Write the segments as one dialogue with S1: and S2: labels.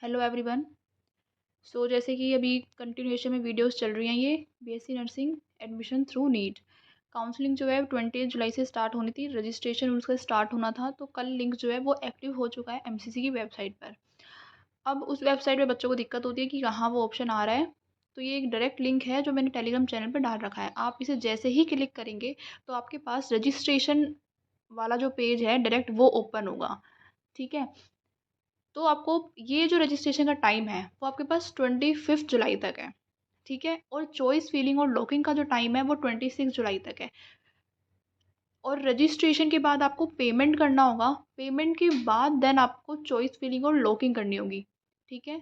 S1: Hello everyone. जैसे कि अभी कंटिन्यूएशन में वीडियोस चल रही हैं, ये BSc nursing admission through NEET counselling जो है 20 जुलाई से स्टार्ट होनी थी। रजिस्ट्रेशन उसका स्टार्ट होना था, तो कल लिंक जो है वो एक्टिव हो चुका है एमसीसी की वेबसाइट पर। अब उस वेबसाइट पे बच्चों को दिक्कत होती है कि कहाँ वो ऑप्शन आ रहा है। तो ये एक डायरेक्ट लिंक है जो मैंने टेलीग्राम चैनल पर डाल रखा है। आप इसे जैसे ही क्लिक करेंगे तो आपके पास रजिस्ट्रेशन वाला जो पेज है डायरेक्ट वो ओपन होगा। ठीक है, तो आपको ये जो रजिस्ट्रेशन का टाइम है वो आपके पास 25 जुलाई तक है। ठीक है, और चॉइस फिलिंग और लॉकिंग का जो टाइम है वो 26 जुलाई तक है। और रजिस्ट्रेशन के बाद आपको पेमेंट करना होगा। पेमेंट के बाद देन आपको चॉइस फिलिंग और लॉकिंग करनी होगी। ठीक है,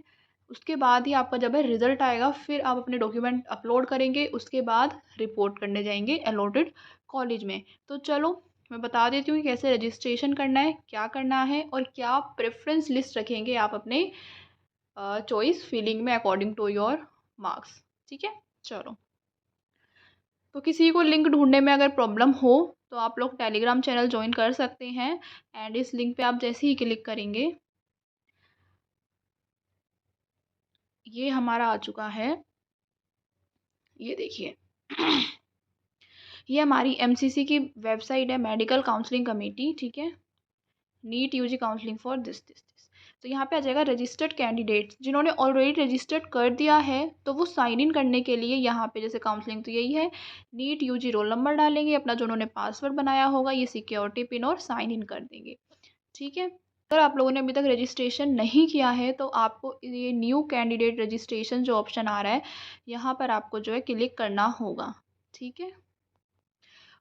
S1: उसके बाद ही आपका जब है रिजल्ट आएगा, फिर आप अपने डॉक्यूमेंट अपलोड करेंगे, उसके बाद रिपोर्ट करने जाएंगे अलॉटेड कॉलेज में। तो चलो मैं बता देती हूँ कि कैसे रजिस्ट्रेशन करना है, क्या करना है और क्या प्रेफरेंस लिस्ट रखेंगे आप अपने चॉइस फिलिंग में अकॉर्डिंग टू योर मार्क्स। ठीक है, चलो। तो किसी को लिंक ढूंढने में अगर प्रॉब्लम हो तो आप लोग टेलीग्राम चैनल ज्वाइन कर सकते हैं। एंड इस लिंक पे आप जैसे ही क्लिक करेंगे, ये हमारा आ चुका है। ये देखिए ये हमारी एमसीसी की वेबसाइट है, मेडिकल काउंसलिंग कमेटी। ठीक है, NEET UG counselling for this. तो यहाँ पे आ जाएगा रजिस्टर्ड कैंडिडेट्स। जिन्होंने ऑलरेडी रजिस्टर्ड कर दिया है तो वो साइन इन करने के लिए यहाँ पे जैसे काउंसलिंग तो यही है, नीट यूजी रोल नंबर डालेंगे, अपना जो उन्होंने पासवर्ड बनाया होगा, ये सिक्योरिटी पिन और साइन इन कर देंगे। ठीक है, अगर आप लोगों ने अभी तक रजिस्ट्रेशन नहीं किया है तो आपको ये न्यू कैंडिडेट रजिस्ट्रेशन जो ऑप्शन आ रहा है यहाँ पर आपको जो है क्लिक करना होगा। ठीक है,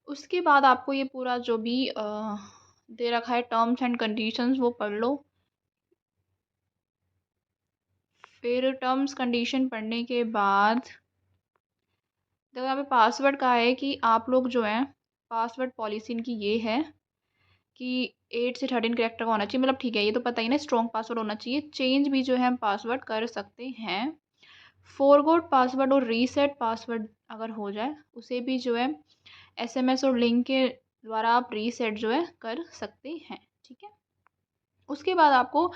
S1: उसके बाद आपको ये पूरा जो भी दे रखा है टर्म्स एंड कंडीशंस वो पढ़ लो। फिर टर्म्स कंडीशन पढ़ने के बाद देखो यहाँ पे पासवर्ड का है कि आप लोग जो है पासवर्ड पॉलिसी इनकी ये है कि 8 से 13 कैरेक्टर का होना चाहिए। मतलब ठीक है, ये तो पता ही ना, स्ट्रॉन्ग पासवर्ड होना चाहिए। चेंज भी जो है हम पासवर्ड कर सकते हैं। फॉरगॉट पासवर्ड और रीसेट पासवर्ड अगर हो जाए उसे भी जो है एसएमएस और लिंक के द्वारा आप रीसेट जो है कर सकते हैं। ठीक है, उसके बाद आपको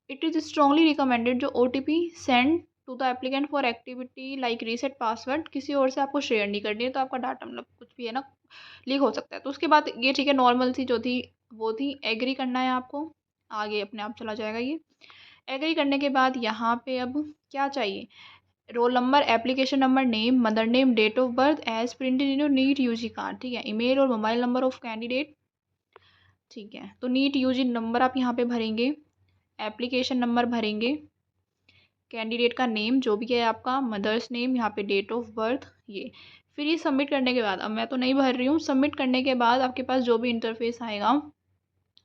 S1: इट इज़ स्ट्रांगली रिकमेंडेड जो OTP send to the applicant for activity like reset password किसी और से आपको शेयर नहीं करनी है। तो आपका डाटा मतलब कुछ भी है ना लीक हो सकता है। तो उसके बाद ये ठीक है, नॉर्मल सी जो थी वो थी। एग्री करना है आपको, आगे अपने आप चला जाएगा ये। एग्री करने के बाद यहाँ पे अब क्या चाहिए, roll number, application number, name, mother name, date of birth as printed in your NEET UG card. ठीक है, ईमेल और मोबाइल नंबर ऑफ कैंडिडेट। ठीक है, तो नीट यूजी नंबर आप यहाँ पे भरेंगे, एप्लीकेशन नंबर भरेंगे, कैंडिडेट का नेम जो भी है आपका, मदर्स नेम, यहाँ पे डेट ऑफ बर्थ ये। फिर ये सबमिट करने के बाद, अब मैं तो नहीं भर रही हूँ, सबमिट करने के बाद आपके पास जो भी इंटरफेस आएगा,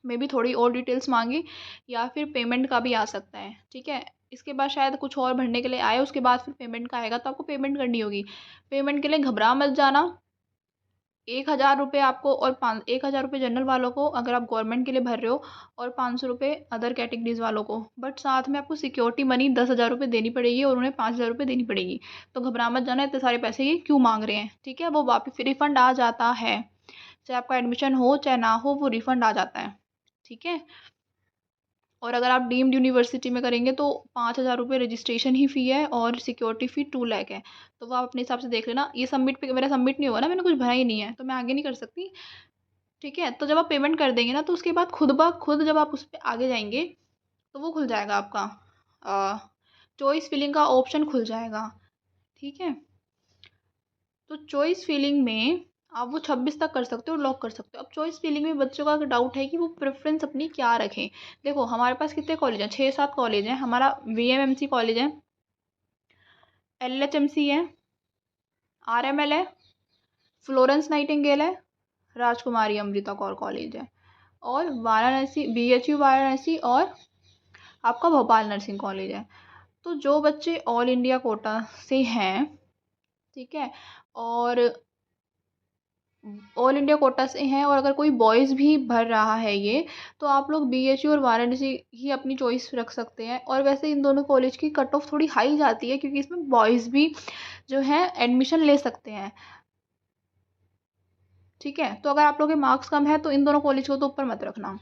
S1: मे बी थोड़ी और डिटेल्स मांगी या फिर पेमेंट का भी आ सकता है। ठीक है, इसके बाद शायद कुछ और भरने के लिए आए, उसके बाद फिर पेमेंट का आएगा तो आपको पेमेंट करनी होगी। पेमेंट के लिए घबरा मत जाना। 1,000 रुपये आपको और 1,000 रुपये जनरल वालों को अगर आप गवर्नमेंट के लिए भर रहे हो, और 500 रुपये अदर कैटेगरीज वालों को। बट साथ में आपको सिक्योरिटी मनी 10,000 रुपये देनी पड़ेगी और उन्हें 5,000 रुपये देनी पड़ेगी। तो घबरा मत जाना, इतने सारे पैसे ये क्यों मांग रहे हैं। ठीक है, वो वापस रिफंड आ जाता है, चाहे आपका एडमिशन हो चाहे ना हो, वो रिफंड आ जाता है। ठीक है, और अगर आप डीम्ड यूनिवर्सिटी में करेंगे तो 5,000 रुपये रजिस्ट्रेशन ही फ़ी है और सिक्योरिटी फ़ी 2 लाख है। तो वो आप अपने हिसाब से देख लेना। ये सबमिट पे मेरा सबमिट नहीं हुआ ना, मैंने कुछ भरा ही नहीं है तो मैं आगे नहीं कर सकती। ठीक है, तो जब आप पेमेंट कर देंगे ना तो उसके बाद खुद ब खुद जब आप उस पर आगे जाएंगे तो वो खुल जाएगा आपका चॉइस फिलिंग का ऑप्शन खुल जाएगा। ठीक है, तो चॉइस फिलिंग में आप वो 26 तक कर सकते हो, लॉक कर सकते हो। अब चॉइस फिलिंग में बच्चों का डाउट है कि वो प्रेफरेंस अपनी क्या रखें। देखो हमारे पास कितने कॉलेज हैं, 6-7 कॉलेज हैं। हमारा वीएमएमसी कॉलेज है, एलएचएमसी है, आरएमएल है, फ्लोरेंस नाइटिंगेल है, राजकुमारी अमृता कौर कॉलेज है, और वाराणसी बीएचयू वाराणसी, और आपका भोपाल नर्सिंग कॉलेज है। तो जो बच्चे ऑल इंडिया कोटा से हैं, ठीक है, और ऑल इंडिया कोटा से हैं, और अगर कोई बॉयज़ भी भर रहा है ये, तो आप लोग बीएचयू और वाराणसी ही अपनी चॉइस रख सकते हैं। और वैसे इन दोनों कॉलेज की कट ऑफ थोड़ी हाई जाती है क्योंकि इसमें बॉयज़ भी जो है एडमिशन ले सकते हैं। ठीक है, तो अगर आप लोगों के मार्क्स कम है तो इन दोनों कॉलेज को तो ऊपर मत रखना।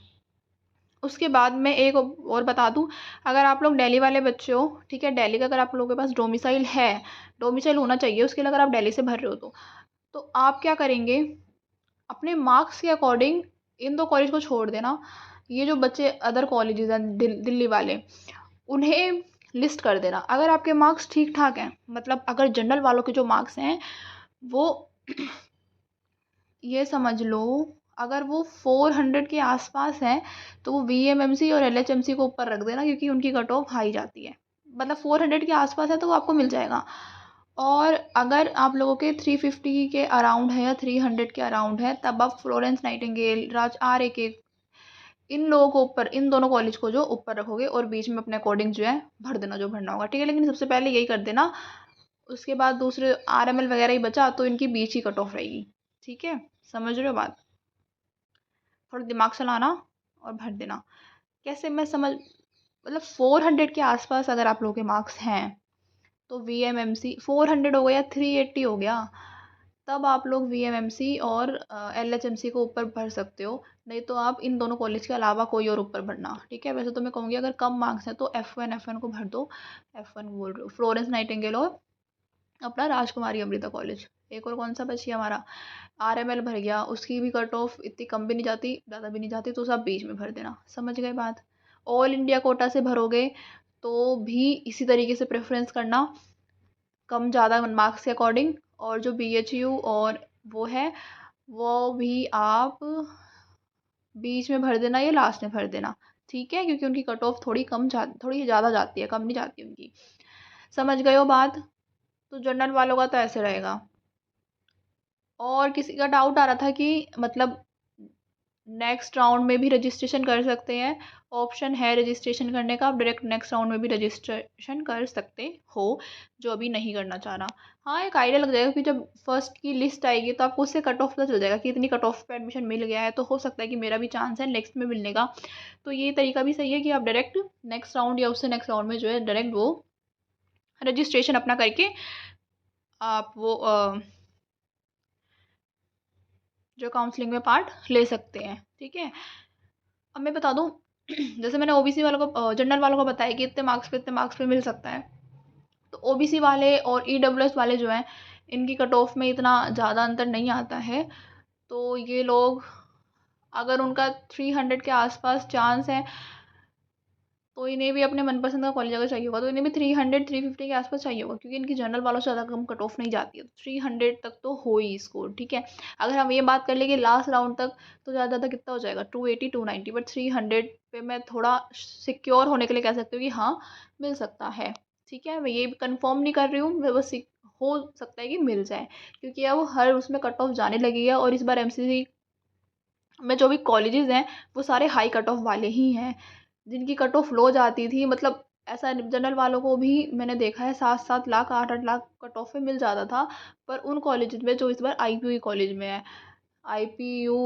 S1: उसके बाद मैं एक और बता दूं, अगर आप लोग दिल्ली वाले बच्चे हो, ठीक है, दिल्ली का अगर आप लोगों के पास डोमिसाइल है, डोमिसाइल होना चाहिए उसके लिए, अगर आप दिल्ली से भर रहे हो तो आप क्या करेंगे, अपने मार्क्स के अकॉर्डिंग इन दो कॉलेज को छोड़ देना। ये जो बच्चे अदर कॉलेजेस हैं दिल्ली वाले, उन्हें लिस्ट कर देना। अगर आपके मार्क्स ठीक ठाक हैं, मतलब अगर जनरल वालों के जो मार्क्स हैं वो ये समझ लो, अगर वो 400 के आसपास है तो वो वीएमएमसी और एलएचएमसी को ऊपर रख देना, क्योंकि उनकी कट ऑफ हाई जाती है। मतलब 400 के आसपास है तो वो आपको मिल जाएगा। और अगर आप लोगों के 350 के अराउंड है या 300 के अराउंड है, तब आप Florence Nightingale, Raj R A के, इन लोगों को ऊपर, इन दोनों कॉलेज को जो ऊपर रखोगे, और बीच में अपने अकॉर्डिंग जो है भर देना जो भरना होगा, ठीक है। लेकिन सबसे पहले यही कर देना। उसके बाद दूसरे आरएमएल वगैरह ही बचा तो इनकी बीच ही कट ऑफ रहेगी, ठीक है। समझ रहे हो बात? थोड़ा दिमाग चलाना और भर देना। कैसे मैं समझ, मतलब 400 के आसपास अगर आप लोगों के मार्क्स हैं तो वीएमएमसी 400 हो गया या 380 हो गया, तब आप लोग वीएमएमसी और एलएचएमसी को ऊपर भर सकते हो। नहीं तो आप इन दोनों कॉलेज के अलावा कोई और ऊपर भरना, ठीक है। वैसे तो मैं कहूँगी अगर कम मार्क्स हैं तो F1 को भर दो। F1 बोल रहे हो, फ्लोरेंस नाइटिंगेल और अपना राजकुमारी अमृता कॉलेज। एक और कौन सा बची हमारा, आरएमएल भर गया, उसकी भी कट ऑफ इतनी कम भी नहीं जाती, ज़्यादा भी नहीं जाती, तो सब बीच में भर देना। समझ गए बात? ऑल इंडिया कोटा से भरोगे तो भी इसी तरीके से प्रेफरेंस करना, कम ज़्यादा मार्क्स के अकॉर्डिंग। और जो बीएचयू और वो है, वो भी आप बीच में भर देना या लास्ट में भर देना, ठीक है, क्योंकि उनकी कट ऑफ थोड़ी ज़्यादा जाती है, कम नहीं जाती उनकी। समझ गए हो बात? तो जनरल वालों का तो ऐसे रहेगा। और किसी का डाउट आ रहा था कि मतलब नेक्स्ट राउंड में भी रजिस्ट्रेशन कर सकते हैं, ऑप्शन है रजिस्ट्रेशन करने का, आप डायरेक्ट नेक्स्ट राउंड में भी रजिस्ट्रेशन कर सकते हो, जो अभी नहीं करना चाह रहा। हाँ, एक आइडिया लग जाएगा कि जब फर्स्ट की लिस्ट आएगी तो आपको उससे कट ऑफ पता चल जाएगा कि इतनी कट ऑफ पे एडमिशन मिल गया है, तो हो सकता है कि मेरा भी चांस है नेक्स्ट में मिलने का। तो ये तरीका भी सही है कि आप डायरेक्ट नेक्स्ट राउंड या उससे नेक्स्ट राउंड में जो है डायरेक्ट वो रजिस्ट्रेशन अपना करके आप वो जो काउंसलिंग में पार्ट ले सकते हैं, ठीक है। अब मैं बता दूं, जैसे मैंने ओबीसी वालों को, जनरल वालों को बताया कि इतने मार्क्स पे मिल सकता है, तो ओबीसी वाले और ईडब्ल्यूएस वाले जो हैं, इनकी कट ऑफ में इतना ज़्यादा अंतर नहीं आता है। तो ये लोग, अगर उनका 300 के आसपास चांस है, तो इन्हें भी अपने मनपसंद का कॉलेज अगर चाहिए होगा तो इन्हें भी 300-350 के आसपास चाहिए होगा, क्योंकि इनकी जनरल वालों से ज़्यादा कम कट ऑफ नहीं जाती है। 300 तक तो हो ही स्कोर, ठीक है। अगर हम ये बात कर ले कि लास्ट राउंड तक, तो ज़्यादा ज़्यादा कितना हो जाएगा, 280-290, बट 300 पे मैं थोड़ा सिक्योर होने के लिए कह सकती हूँ कि हाँ, मिल सकता है, ठीक है। मैं ये कंफर्म नहीं कर रही हूँ, मैं बस हो सकता है कि मिल जाए, क्योंकि अब हर उसमें कट ऑफ जाने लगी है, और इस बार एमसीसी में जो भी कॉलेजेस हैं वो सारे हाई कट ऑफ वाले ही हैं। जिनकी कट ऑफ लो जाती थी, मतलब ऐसा जनरल वालों को भी मैंने देखा है, 7-7 लाख 8-8 लाख कट ऑफ में मिल जाता था। पर उन कॉलेज में जो इस बार आईपीयू कॉलेज में है, आईपीयू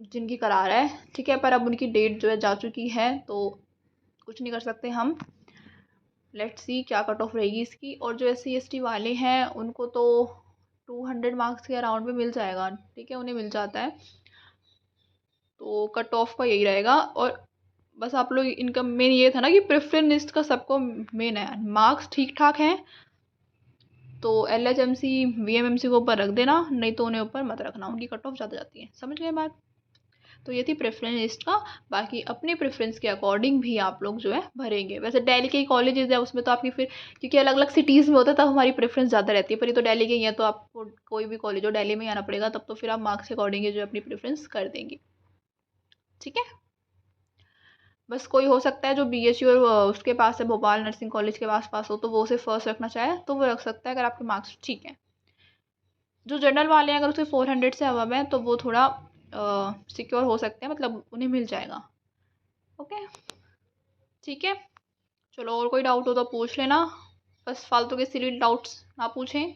S1: जिनकी करा रहा है, ठीक है, पर अब उनकी डेट जो है जा चुकी है, तो कुछ नहीं कर सकते हम। लेट्स सी क्या कट ऑफ रहेगी इसकी। और जो SC ST वाले हैं उनको तो 200 मार्क्स के अराउंड में मिल जाएगा, ठीक है, उन्हें मिल जाता है। तो कट ऑफ का यही रहेगा। और बस आप लोग, इनका मेन ये था ना कि प्रेफरेंस लिस्ट का सबको मेन है, मार्क्स ठीक ठाक हैं तो LHMC VMMC को ऊपर रख देना, नहीं तो उन्हें ऊपर मत रखना, उनकी कट ऑफ ज़्यादा जाती है। समझ गए बात? तो ये थी प्रेफरेंस लिस्ट का। बाकी अपने प्रेफरेंस के अकॉर्डिंग भी आप लोग जो है भरेंगे। वैसे दिल्ली के कॉलेजेस है उसमें तो आपकी फिर, क्योंकि अलग अलग सिटीज़ में होता है, तब हमारी प्रेफरेंस ज़्यादा रहती है, पर ये तो दिल्ली के ही है, तो आपको कोई भी कॉलेज हो दिल्ली में आना पड़ेगा, तब तो फिर आप मार्क्स के अकॉर्डिंग जो है अपनी प्रेफरेंस कर देंगे, ठीक है। बस कोई हो सकता है जो बीएचयू और उसके पास है, भोपाल नर्सिंग कॉलेज के पास हो, तो वो उसे फर्स्ट रखना चाहे तो वो रख सकता है, अगर आपके मार्क्स ठीक हैं। जो जनरल वाले हैं अगर उसके 400 से अबव हैं तो वो थोड़ा सिक्योर हो सकते हैं, मतलब उन्हें मिल जाएगा। ओके, ठीक है। चलो, और कोई डाउट हो तो पूछ लेना, बस फालतू के सिली डाउट्स ना पूछें।